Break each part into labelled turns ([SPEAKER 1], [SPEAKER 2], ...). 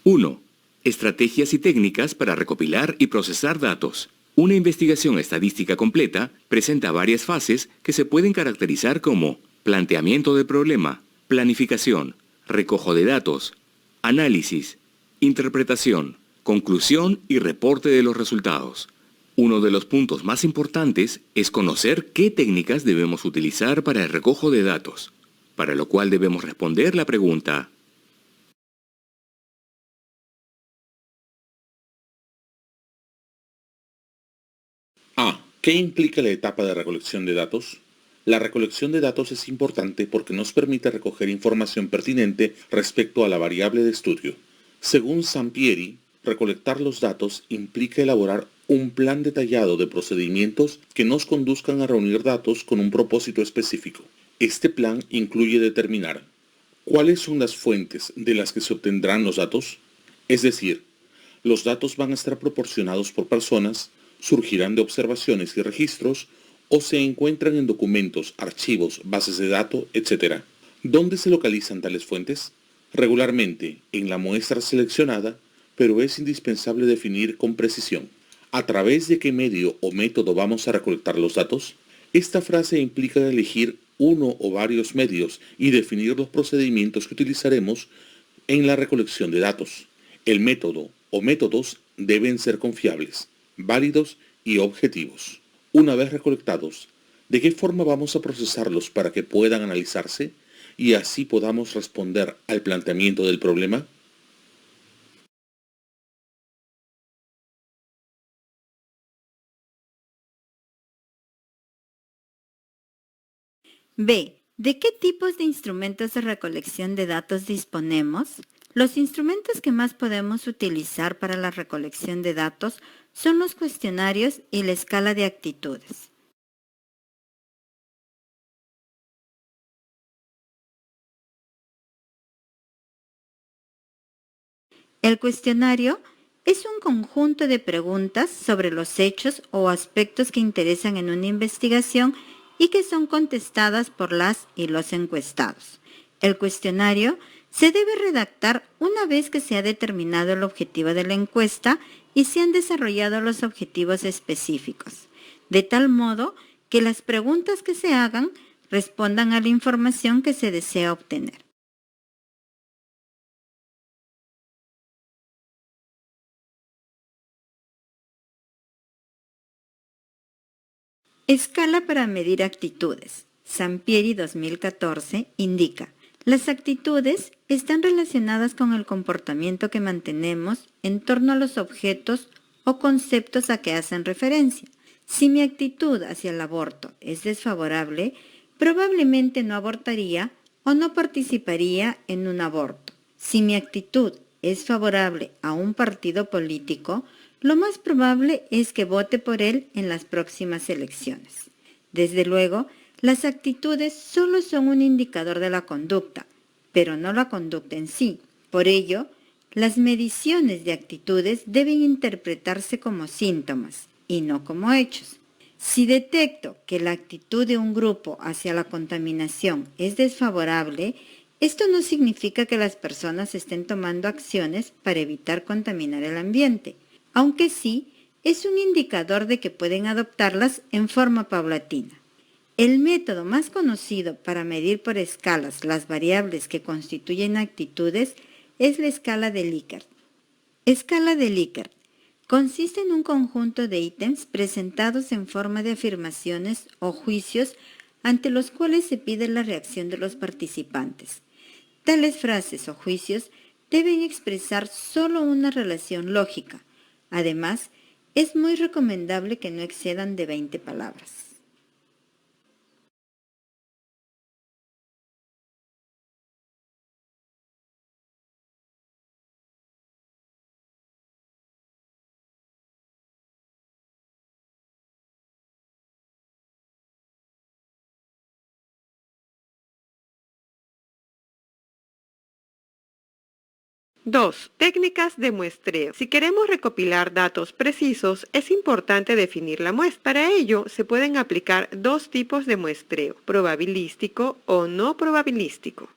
[SPEAKER 1] 1. Estrategias y técnicas para recopilar y procesar datos. Una investigación estadística completa presenta varias fases que se pueden caracterizar como planteamiento del problema, planificación, recojo de datos, análisis, interpretación, conclusión y reporte de los resultados. Uno de los puntos más importantes es conocer qué técnicas debemos utilizar para el recojo de datos, para lo cual debemos responder la pregunta:
[SPEAKER 2] A. ¿Qué implica la etapa de recolección de datos? La recolección de datos es importante porque nos permite recoger información pertinente respecto a la variable de estudio. Según Sampieri, recolectar los datos implica elaborar un plan detallado de procedimientos que nos conduzcan a reunir datos con un propósito específico. Este plan incluye determinar cuáles son las fuentes de las que se obtendrán los datos, es decir, los datos van a estar proporcionados por personas, surgirán de observaciones y registros, o se encuentran en documentos, archivos, bases de datos, etc. ¿Dónde se localizan tales fuentes? Regularmente en la muestra seleccionada, pero es indispensable definir con precisión a través de qué medio o método vamos a recolectar los datos. Esta frase implica elegir uno o varios medios y definir los procedimientos que utilizaremos en la recolección de datos. El método o métodos deben ser confiables, válidos y objetivos. Una vez recolectados, ¿de qué forma vamos a procesarlos para que puedan analizarse y así podamos responder al planteamiento del problema?
[SPEAKER 3] B. ¿De qué tipos de instrumentos de recolección de datos disponemos? Los instrumentos que más podemos utilizar para la recolección de datos son los cuestionarios y la escala de actitudes. El cuestionario es un conjunto de preguntas sobre los hechos o aspectos que interesan en una investigación y que son contestadas por las y los encuestados. El cuestionario se debe redactar una vez que se ha determinado el objetivo de la encuesta y se han desarrollado los objetivos específicos, de tal modo que las preguntas que se hagan respondan a la información que se desea obtener. Escala para medir actitudes. Sampieri 2014 indica: las actitudes están relacionadas con el comportamiento que mantenemos en torno a los objetos o conceptos a que hacen referencia. Si mi actitud hacia el aborto es desfavorable, probablemente no abortaría o no participaría en un aborto. Si mi actitud es favorable a un partido político, lo más probable es que vote por él en las próximas elecciones. Desde luego, las actitudes solo son un indicador de la conducta, pero no la conducta en sí. Por ello, las mediciones de actitudes deben interpretarse como síntomas y no como hechos. Si detecto que la actitud de un grupo hacia la contaminación es desfavorable, esto no significa que las personas estén tomando acciones para evitar contaminar el ambiente, aunque sí es un indicador de que pueden adoptarlas en forma paulatina. El método más conocido para medir por escalas las variables que constituyen actitudes es la escala de Likert. Escala de Likert consiste en un conjunto de ítems presentados en forma de afirmaciones o juicios ante los cuales se pide la reacción de los participantes. Tales frases o juicios deben expresar solo una relación lógica. Además, es muy recomendable que no excedan de 20 palabras.
[SPEAKER 4] Dos, técnicas de muestreo. Si queremos recopilar datos precisos, es importante definir la muestra. Para ello, se pueden aplicar dos tipos de muestreo: probabilístico o no probabilístico.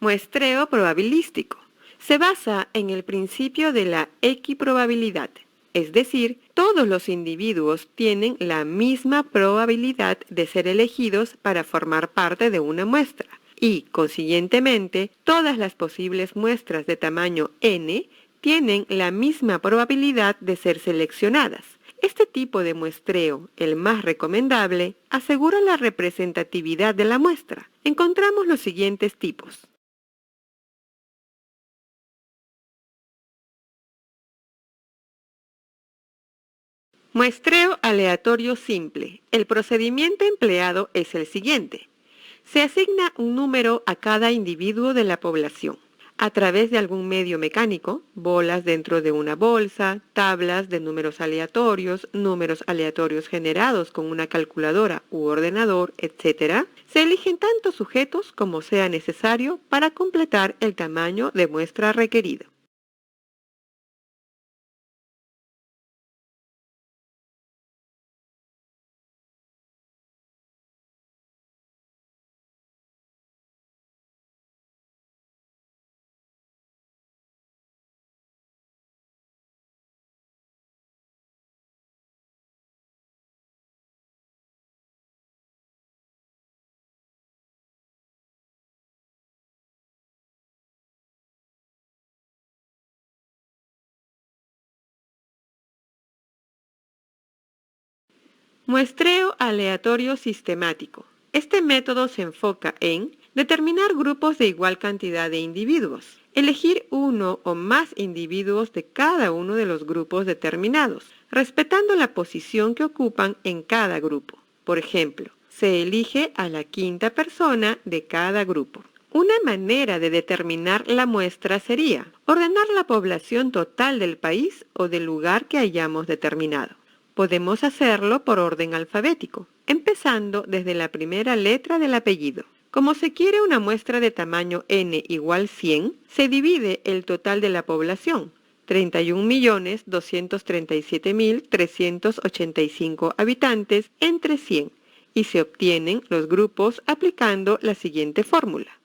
[SPEAKER 4] Muestreo probabilístico. Se basa en el principio de la equiprobabilidad, es decir, todos los individuos tienen la misma probabilidad de ser elegidos para formar parte de una muestra y, consiguientemente, todas las posibles muestras de tamaño n tienen la misma probabilidad de ser seleccionadas. Este tipo de muestreo, el más recomendable, asegura la representatividad de la muestra. Encontramos los siguientes tipos. Muestreo aleatorio simple. El procedimiento empleado es el siguiente. Se asigna un número a cada individuo de la población. A través de algún medio mecánico, bolas dentro de una bolsa, tablas de números aleatorios generados con una calculadora u ordenador, etc., se eligen tantos sujetos como sea necesario para completar el tamaño de muestra requerido. Muestreo aleatorio sistemático. Este método se enfoca en determinar grupos de igual cantidad de individuos, elegir uno o más individuos de cada uno de los grupos determinados, respetando la posición que ocupan en cada grupo. Por ejemplo, se elige a la quinta persona de cada grupo. Una manera de determinar la muestra sería ordenar la población total del país o del lugar que hayamos determinado. Podemos hacerlo por orden alfabético, empezando desde la primera letra del apellido. Como se quiere una muestra de tamaño n igual 100, se divide el total de la población, 31.237.385 habitantes, entre 100, y se obtienen los grupos aplicando la siguiente fórmula.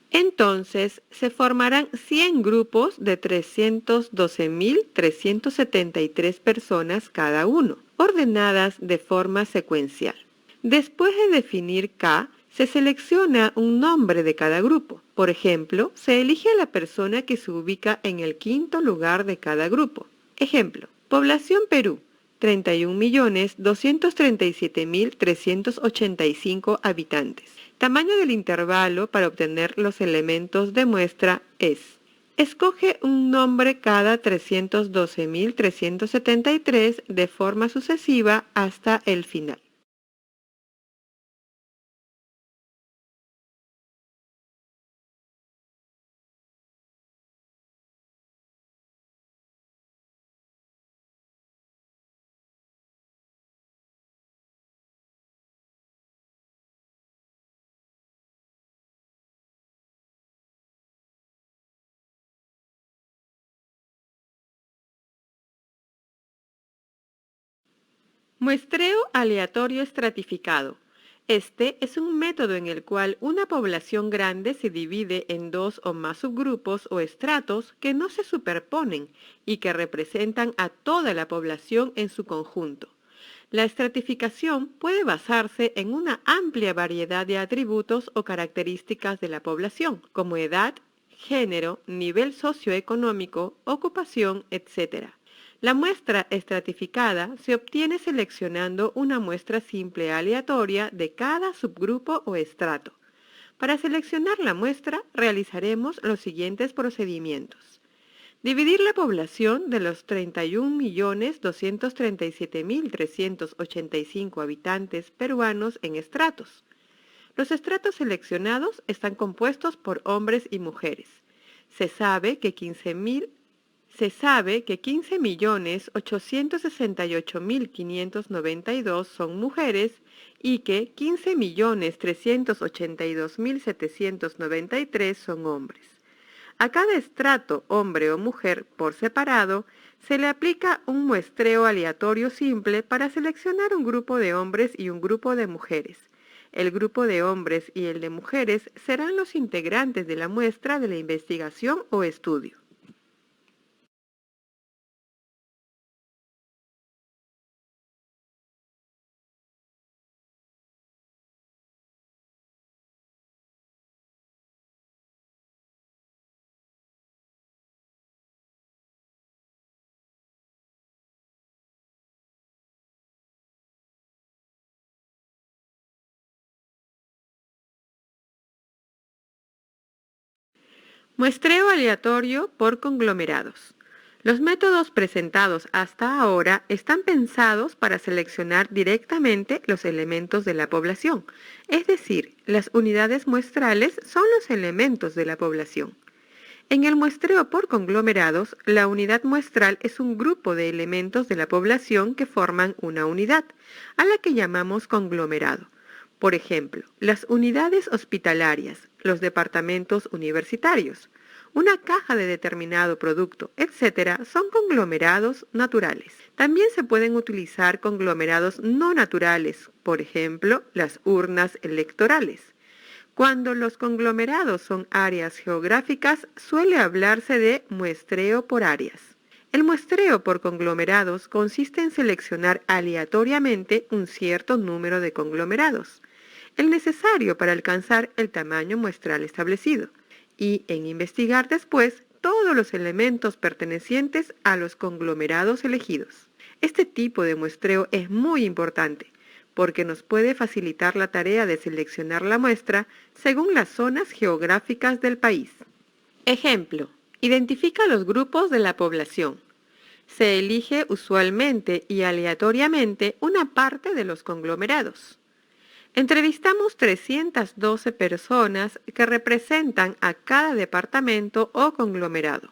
[SPEAKER 4] Entonces, se formarán 100 grupos de 312.373 personas cada uno, ordenadas de forma secuencial. Después de definir K, se selecciona un nombre de cada grupo. Por ejemplo, se elige a la persona que se ubica en el quinto lugar de cada grupo. Ejemplo, población Perú, 31.237.385 habitantes. Tamaño del intervalo para obtener los elementos de muestra es: escoge un nombre cada 312.373 de forma sucesiva hasta el final. Muestreo aleatorio estratificado. Este es un método en el cual una población grande se divide en dos o más subgrupos o estratos que no se superponen y que representan a toda la población en su conjunto. La estratificación puede basarse en una amplia variedad de atributos o características de la población, como edad, género, nivel socioeconómico, ocupación, etc. La muestra estratificada se obtiene seleccionando una muestra simple aleatoria de cada subgrupo o estrato. Para seleccionar la muestra, realizaremos los siguientes procedimientos. Dividir la población de los 31.237.385 habitantes peruanos en estratos. Los estratos seleccionados están compuestos por hombres y mujeres. Se sabe que 15.868.592 son mujeres y que 15.382.793 son hombres. A cada estrato, hombre o mujer, por separado, se le aplica un muestreo aleatorio simple para seleccionar un grupo de hombres y un grupo de mujeres. El grupo de hombres y el de mujeres serán los integrantes de la muestra de la investigación o estudio. Muestreo aleatorio por conglomerados. Los métodos presentados hasta ahora están pensados para seleccionar directamente los elementos de la población, es decir, las unidades muestrales son los elementos de la población. En el muestreo por conglomerados, la unidad muestral es un grupo de elementos de la población que forman una unidad, a la que llamamos conglomerado. Por ejemplo, las unidades hospitalarias, los departamentos universitarios, una caja de determinado producto, etc., son conglomerados naturales. También se pueden utilizar conglomerados no naturales, por ejemplo, las urnas electorales. Cuando los conglomerados son áreas geográficas, suele hablarse de muestreo por áreas. El muestreo por conglomerados consiste en seleccionar aleatoriamente un cierto número de conglomerados, el necesario para alcanzar el tamaño muestral establecido, y en investigar después todos los elementos pertenecientes a los conglomerados elegidos. Este tipo de muestreo es muy importante, porque nos puede facilitar la tarea de seleccionar la muestra según las zonas geográficas del país. Ejemplo, identifica los grupos de la población. Se elige usualmente y aleatoriamente una parte de los conglomerados. Entrevistamos 312 personas que representan a cada departamento o conglomerado.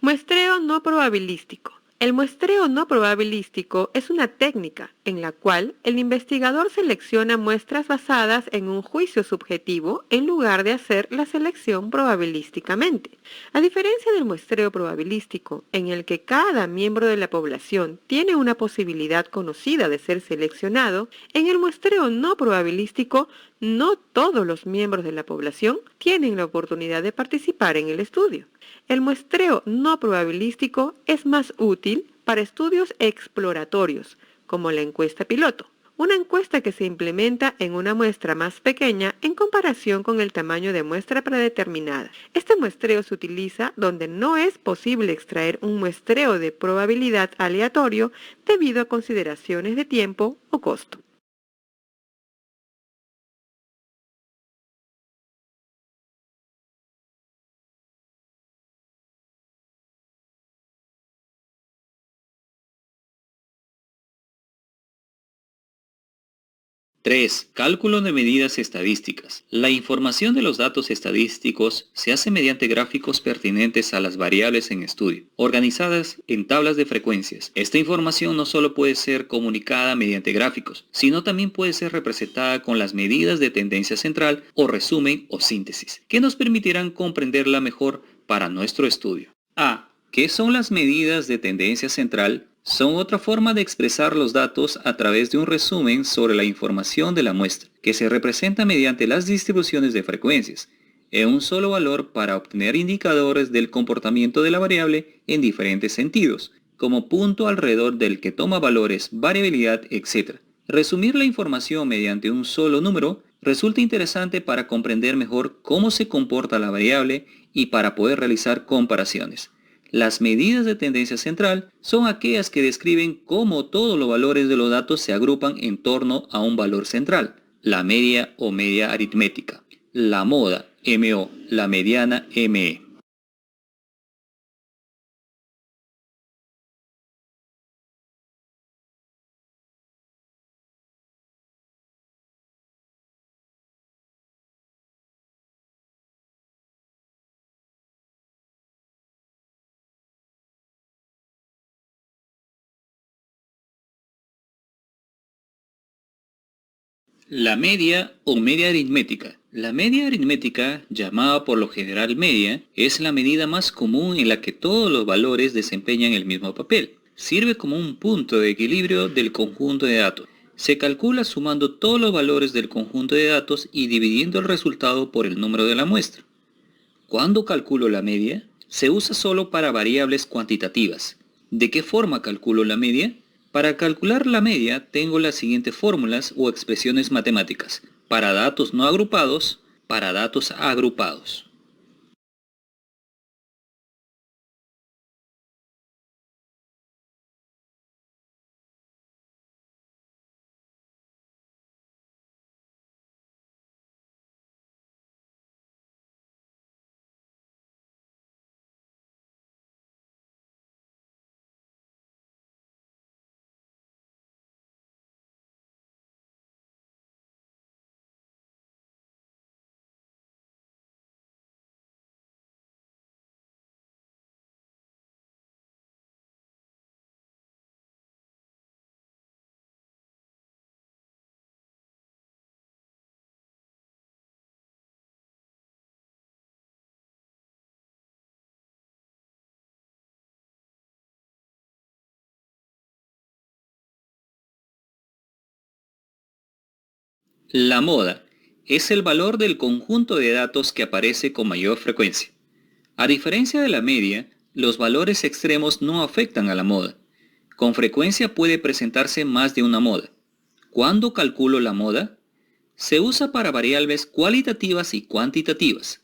[SPEAKER 4] Muestreo no probabilístico. El muestreo no probabilístico es una técnica en la cual el investigador selecciona muestras basadas en un juicio subjetivo en lugar de hacer la selección probabilísticamente. A diferencia del muestreo probabilístico, en el que cada miembro de la población tiene una posibilidad conocida de ser seleccionado, en el muestreo no probabilístico no todos los miembros de la población tienen la oportunidad de participar en el estudio. El muestreo no probabilístico es más útil para estudios exploratorios, como la encuesta piloto, una encuesta que se implementa en una muestra más pequeña en comparación con el tamaño de muestra predeterminada. Este muestreo se utiliza donde no es posible extraer un muestreo de probabilidad aleatorio debido a consideraciones de tiempo o costo.
[SPEAKER 5] Tres, cálculo de medidas estadísticas. La información de los datos estadísticos se hace mediante gráficos pertinentes a las variables en estudio, organizadas en tablas de frecuencias. Esta información no solo puede ser comunicada mediante gráficos, sino también puede ser representada con las medidas de tendencia central o resumen o síntesis, que nos permitirán comprenderla mejor para nuestro estudio. A. ¿Qué son las medidas de tendencia central? Son otra forma de expresar los datos a través de un resumen sobre la información de la muestra, que se representa mediante las distribuciones de frecuencias, en un solo valor para obtener indicadores del comportamiento de la variable en diferentes sentidos, como punto alrededor del que toma valores, variabilidad, etc. Resumir la información mediante un solo número resulta interesante para comprender mejor cómo se comporta la variable y para poder realizar comparaciones. Las medidas de tendencia central son aquellas que describen cómo todos los valores de los datos se agrupan en torno a un valor central. la media o media aritmética, la moda, MO, la mediana, ME. La media o media aritmética. La media aritmética, llamada por lo general media, es la medida más común en la que todos los valores desempeñan el mismo papel. Sirve como un punto de equilibrio del conjunto de datos. Se calcula sumando todos los valores del conjunto de datos y dividiendo el resultado por el número de la muestra. ¿Cuándo calculo la media? Se usa solo para variables cuantitativas. ¿De qué forma calculo la media? Para calcular la media tengo las siguientes fórmulas o expresiones matemáticas. Para datos no agrupados, para datos agrupados. La moda es el valor del conjunto de datos que aparece con mayor frecuencia. A diferencia de la media, los valores extremos no afectan a la moda. Con frecuencia puede presentarse más de una moda. ¿Cuándo calculo la moda? Se usa para variables cualitativas y cuantitativas.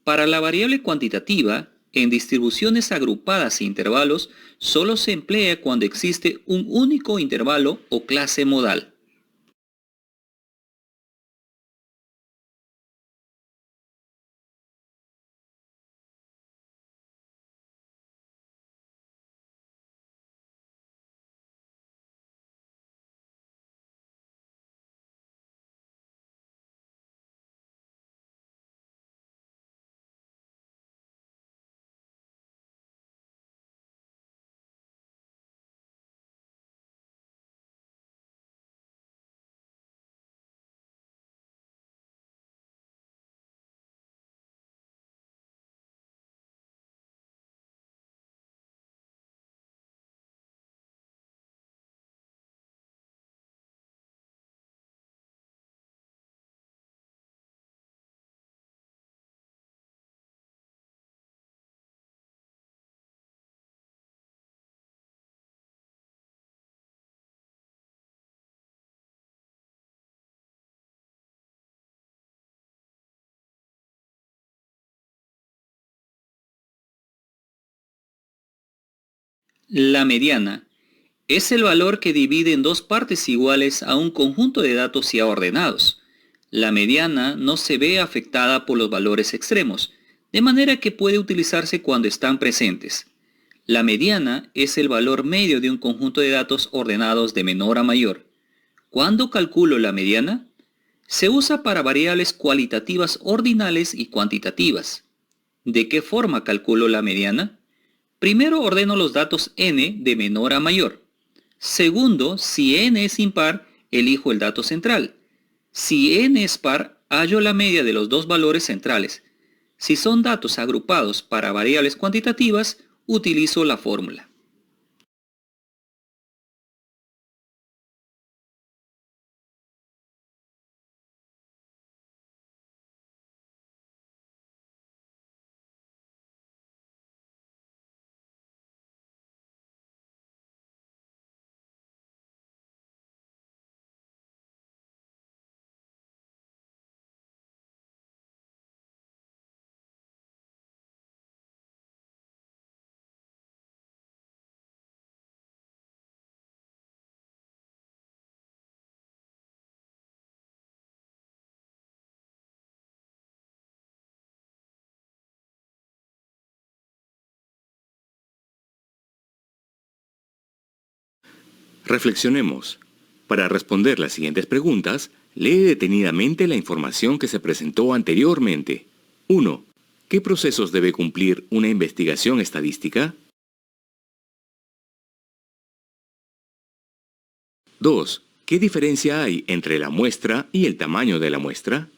[SPEAKER 5] Para la variable cuantitativa, en distribuciones agrupadas e intervalos, solo se emplea cuando existe un único intervalo o clase modal. La mediana es el valor que divide en dos partes iguales a un conjunto de datos ya ordenados. La mediana no se ve afectada por los valores extremos, de manera que puede utilizarse cuando están presentes. La mediana es el valor medio de un conjunto de datos ordenados de menor a mayor. ¿Cuándo calculo la mediana? Se usa para variables cualitativas ordinales y cuantitativas. ¿De qué forma calculo la mediana? Primero ordeno los datos n de menor a mayor. Segundo, si n es impar, elijo el dato central. Si n es par, hallo la media de los dos valores centrales. Si son datos agrupados para variables cuantitativas, utilizo la fórmula.
[SPEAKER 1] Reflexionemos. Para responder las siguientes preguntas, lee detenidamente la información que se presentó anteriormente. 1. ¿Qué procesos debe cumplir una investigación estadística? 2. ¿Qué diferencia hay entre la muestra y el tamaño de la muestra?